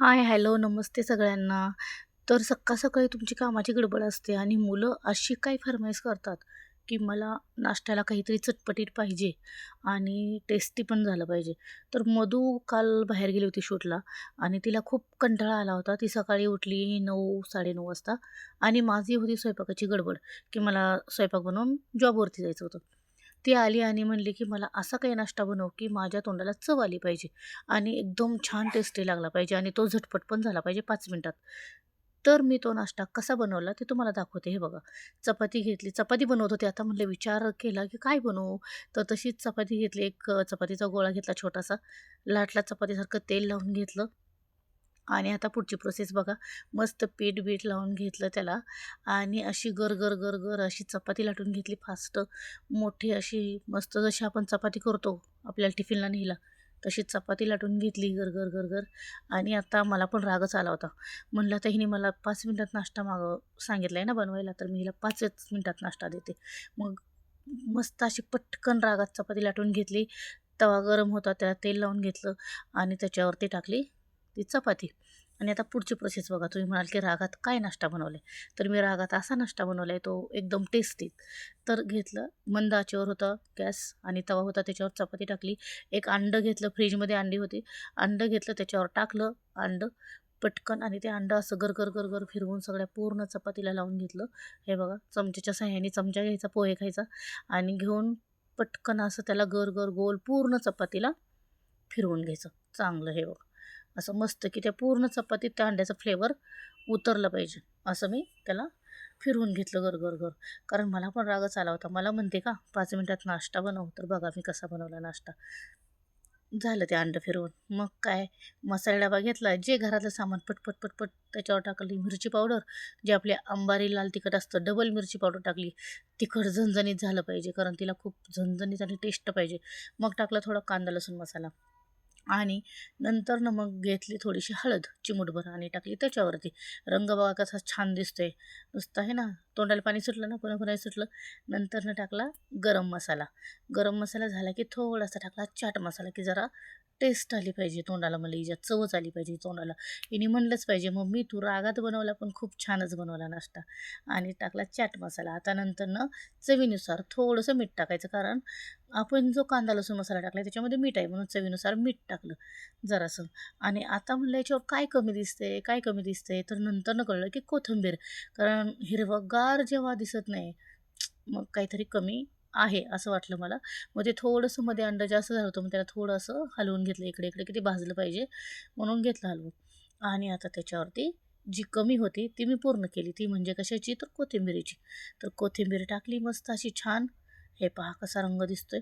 हाय, hello, नमस्ते सगळ्यांना. तर सकाळी तुमची कामाची गडबड असते आणि मुलं अशी काही फर्माईश करतात, की मला नाश्त्याला काहीतरी चटपटीत पाहिजे आणि टेस्टी पण झालं पाहिजे. तर मधू काल बाहेर गेली होती शूटला आणि तिला खूप कंटाळा आला होता. ती सकाळी उठली 9, 9:30 वाजता आणि माझी होती स्वयंपाकाची गडबड, की मला स्वयंपाक बनवून जॉबवरती जायचं होतं. ती आली आणि म्हणली, की "मला असा काही नाश्ता बनव, की माझ्या तोंडाला चव आली पाहिजे आणि एकदम छान टेस्टी लागला पाहिजे आणि तो झटपट पण झाला पाहिजे 5 मिनिटात." तर मी तो नाश्ता कसा बनवला ते तुम्हाला दाखवते. हे बघा, चपाती घेतली. चपाती बनवत होते. आता म्हटलं विचार केला, की काय बनवू? तर तशीच चपाती घेतली. एक चपातीचा गोळा घेतला छोटासा. लाटला चपातीसारखं तेल लावून घेतलं आणि आता पुढची प्रोसेस बघा. मस्त पीठ-बीठ लावून घेतलं त्याला आणि अशी गर अशी चपाती लाटून घेतली फास्ट. मोठी अशी मस्त जशी आपण चपाती करतो आपल्याला टिफिनला न्यायला, तशी चपाती लाटून घेतली गर आणि आता मला पण रागच आला होता. म्हणलं आता हिने मला 5 मिनिटात नाश्ता सांगितलाय ना बनवायला, तर मी हिला 5च मिनिटात नाश्ता देते. मग मस्त अशी पटकन रागात चपाती लाटून घेतली. तवा गरम होता, त्याला तेल लावून घेतलं आणि त्याच्यावरती टाकली ती चपाती. आणि आता पुढची प्रोसेस बघा. तुम्ही म्हणाल की रागात काय नाश्ता बनवला तर मी रागात असा नाश्ता बनवला तो एकदम टेस्टी. तर घेतलं, मंद आचेवर होता गॅस आणि तवा होता, त्याच्यावर चपाती टाकली. एक अंडं घेतलं, फ्रीजमध्ये अंडी होती. अंडं घेतलं, त्याच्यावर टाकलं अंडं पटकन आणि ते अंडं असं गर फिरवून सगळ्या पूर्ण चपातीला लावून घेतलं. हे बघा, चमच्याच्या साहाय्याने चमचा घ्यायचा, पोहे खायचा आणि घेऊन पटकन असं त्याला गोल पूर्ण चपातीला फिरवून घ्यायचं चांगलं. हे बघा, असं मस्त की त्या पूर्ण चपातीत त्या अंड्याचा फ्लेवर उतरला पाहिजे. असं मी त्याला फिरवून घेतलं गर. कारण मला पण रागच आला होता. मला म्हणते का 5 मिनिटात नाश्ता बनव, तर बघा मी कसा बनवला नाश्ता. झालं ते अंडं फिरवून. मग काय, मसाला डबा घेतला, जे घरातलं सामान पटपट त्याच्यावर टाकली. मिरची पावडर, जे आपली अंबारी लाल तिखट असतं, डबल मिरची पावडर टाकली. तिखट झणझणीत झालं पाहिजे, कारण तिला खूप झणझणीत आणि टेस्ट पाहिजे. मग टाकला थोडा कांदा लसूण मसाला आणि नंतर मग घेतली थोडीशी हळद चिमूटभर आणि टाकली त्याच्यावरती. रंग बघा कसा छान दिसतोय. नुसतं आहे ना, तोंडाला पाणी सुटलं ना, पुन्हा सुटलं. नंतरनं टाकला गरम मसाला. गरम मसाला झाला की थोडासा टाकला चाट मसाला, की जरा टेस्ट आली पाहिजे तोंडाला, मला हिच्या चवच आली पाहिजे तोंडाला. हिने म्हणलंच पाहिजे, "मम्मी तू रागात बनवला पण खूप छानच बनवला नाश्ता." आणि टाकला चाट मसाला. आता नंतरनं चवीनुसार थोडंसं मीठ टाकायचं, कारण आपण जो कांदा लसूण मसाला टाकला त्याच्यामध्ये मीठ आहे, म्हणून चवीनुसार मीठ टाकलं जरासं. आणि आता म्हणलं याच्यावर काय कमी दिसतंय, तर नंतरनं कळलं की कोथिंबीर. कारण हिरवंगार जेव्हा दिसत नाही, मग काहीतरी कमी आहे असं वाटलं मला. मग ते थोडंसं मध्ये अंडं जास्त झालं होतं, मग त्याला थोडं असं हलवून घेतलं इकडे-इकडे, की ते भाजलं पाहिजे म्हणून घेतलं हलवून. आणि आता त्याच्यावरती जी कमी होती ती मी पूर्ण केली. ती म्हणजे कशाची, तर कोथिंबिरीची. तर कोथिंबीर टाकली मस्त अशी छान. हे पहा कसा रंग दिसतोय.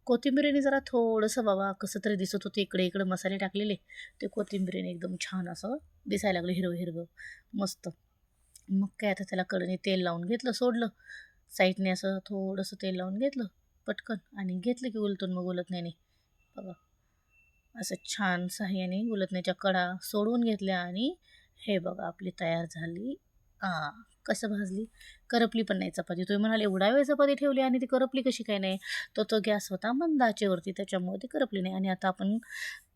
कोथिंबिरीने जरा थोडंसं बाबा कसं तरी दिसत होतं, इकडे-इकडे मसाले टाकलेले. ते कोथिंबिरीने एकदम छान असं दिसायला लागलं हिरवं मस्त. मग काय आता त्याला कडेने तेल लावून घेतलं, सोडलं. साईडने असं थोडंसं तेल लावून घेतलं पटकन आणि घेतलं की उलटून मग उलटण्याने बघा असं छान साह्याने उलटण्याच्या कडा सोडवून घेतल्या आणि हे बघा आपली तयार झाली. हां, कसं भाजली? करपली पण नाही चपाती. तुम्ही म्हणाले एवढा वेळ चपाती ठेवली आणि ती करपली कशी काय नाही? तर तो गॅस होता मंद आचेवरती, त्याच्यामुळे ती करपली नाही. आणि आता आपण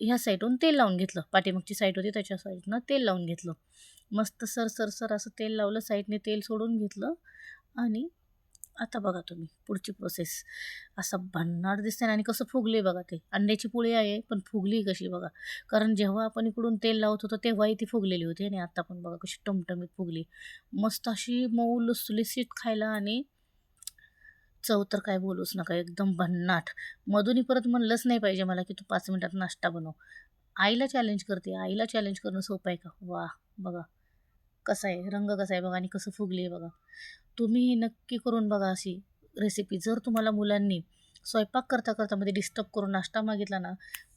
ह्या साईडहून तेल लावून घेतलं. पाठीमागची साईड होती त्याच्या साईडनं तेल लावून घेतलं. मस्त सर असं तेल लावलं, साईडने तेल सोडून घेतलं आणि आता बघा तुम्ही पुढची प्रोसेस. असं भन्नाट दिसतंय ना आणि कसं फुगले बघा ते. अंड्याची पोळी आहे, पण फुगली कशी बघा. कारण जेव्हा आपण इकडून तेल लावत होतो तेव्हाही ती फुगलेली होती आणि आता पण बघा कशी टमटमीत फुगली. मस्त अशी मऊ लुसलुसीत खायला आणि चव तर काय बोलूच नका, एकदम भन्नाट. मधुनी परत म्हणलंच नाही पाहिजे मला, की तू 5 मिनिटात नाश्ता बनव. आईला चॅलेंज करते. आईला चॅलेंज करणं सोपं आहे का? वाह! बघा कसा आहे, रंग कसा आहे बघा आणि कसं फुगली आहे बघा. तुम्ही नक्की करून बघा अशी रेसिपी. जर तुम्हाला मुलांनी स्वयंपाक करता मध्ये डिस्टर्ब करून नाश्ता मागितला ना,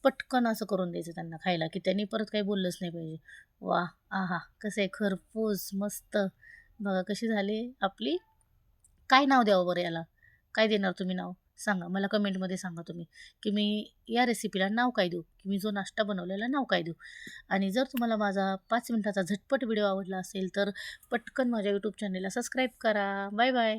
पटकन असं करून द्यायचं त्यांना खायला, की त्यांनी परत काही बोललंच नाही पाहिजे. वाह! आहा! कसं आहे खरपूस मस्त. बघा कशी झाली आपली. काय नाव द्यावं बरं याला? काय देणार तुम्ही नाव? सांगा. मला कमेंटमध्ये सांगा तुम्ही, की मी या रेसिपीला नाव काय देऊ? की मी जो नाश्ता बनवलेला नाव काय देऊ? आणि जर तुम्हाला माझा 5 मिनिटाचा झटपट व्हिडिओ आवडला असेल, तर पटकन माझ्या यूट्यूब चॅनलला सबस्क्राईब करा. Bye bye.